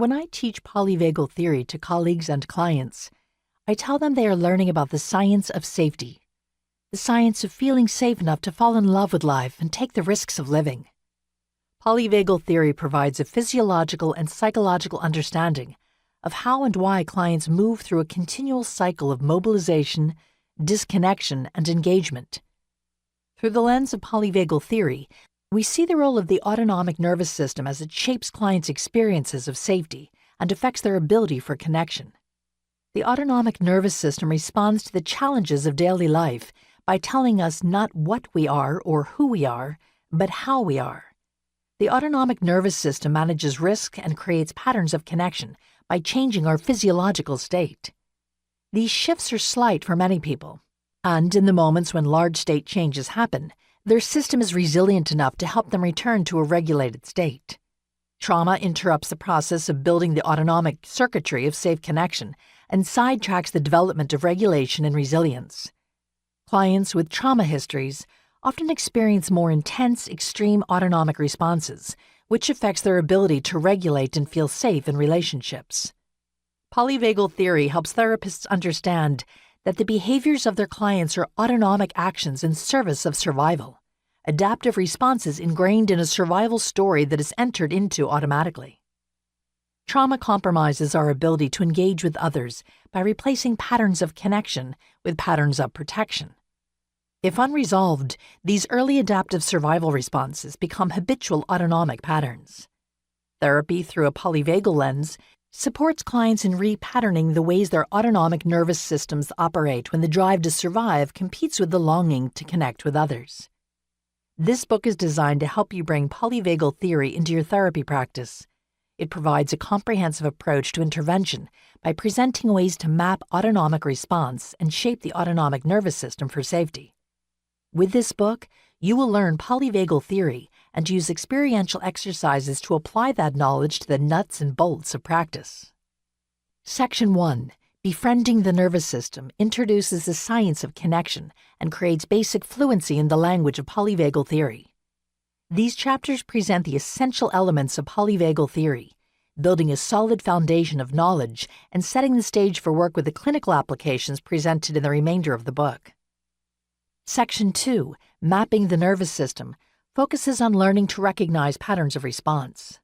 When I teach polyvagal theory to colleagues and clients, I tell them they are learning about the science of safety, the science of feeling safe enough to fall in love with life and take the risks of living. Polyvagal theory provides a physiological and psychological understanding of how and why clients move through a continual cycle of mobilization, disconnection, and engagement. Through the lens of polyvagal theory, we see the role of the autonomic nervous system as it shapes clients' experiences of safety and affects their ability for connection. The autonomic nervous system responds to the challenges of daily life by telling us not what we are or who we are, but how we are. The autonomic nervous system manages risk and creates patterns of connection by changing our physiological state. These shifts are slight for many people, and in the moments when large state changes happen, their system is resilient enough to help them return to a regulated state. Trauma interrupts the process of building the autonomic circuitry of safe connection and sidetracks the development of regulation and resilience. Clients with trauma histories often experience more intense, extreme autonomic responses, which affects their ability to regulate and feel safe in relationships. Polyvagal theory helps therapists understand that the behaviors of their clients are autonomic actions in service of survival, adaptive responses ingrained in a survival story that is entered into automatically. Trauma compromises our ability to engage with others by replacing patterns of connection with patterns of protection. If unresolved, these early adaptive survival responses become habitual autonomic patterns. Therapy through a polyvagal lens supports clients in repatterning the ways their autonomic nervous systems operate when the drive to survive competes with the longing to connect with others. This book is designed to help you bring polyvagal theory into your therapy practice. It provides a comprehensive approach to intervention by presenting ways to map autonomic response and shape the autonomic nervous system for safety. With this book, you will learn polyvagal theory and use experiential exercises to apply that knowledge to the nuts and bolts of practice. Section 1, Befriending the Nervous System, introduces the science of connection and creates basic fluency in the language of polyvagal theory. These chapters present the essential elements of polyvagal theory, building a solid foundation of knowledge and setting the stage for work with the clinical applications presented in the remainder of the book. Section 2, Mapping the Nervous System, focuses on learning to recognize patterns of response.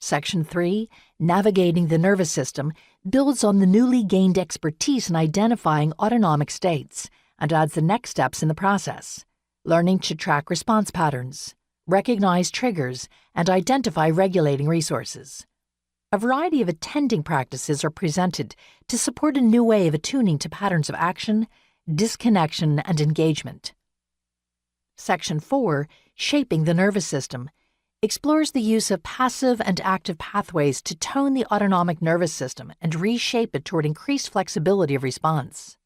Section 3, Navigating the Nervous System, builds on the newly gained expertise in identifying autonomic states and adds the next steps in the process, learning to track response patterns, recognize triggers, and identify regulating resources. A variety of attending practices are presented to support a new way of attuning to patterns of action, disconnection, and engagement. Section 4, Shaping the Nervous System, explores the use of passive and active pathways to tone the autonomic nervous system and reshape it toward increased flexibility of response.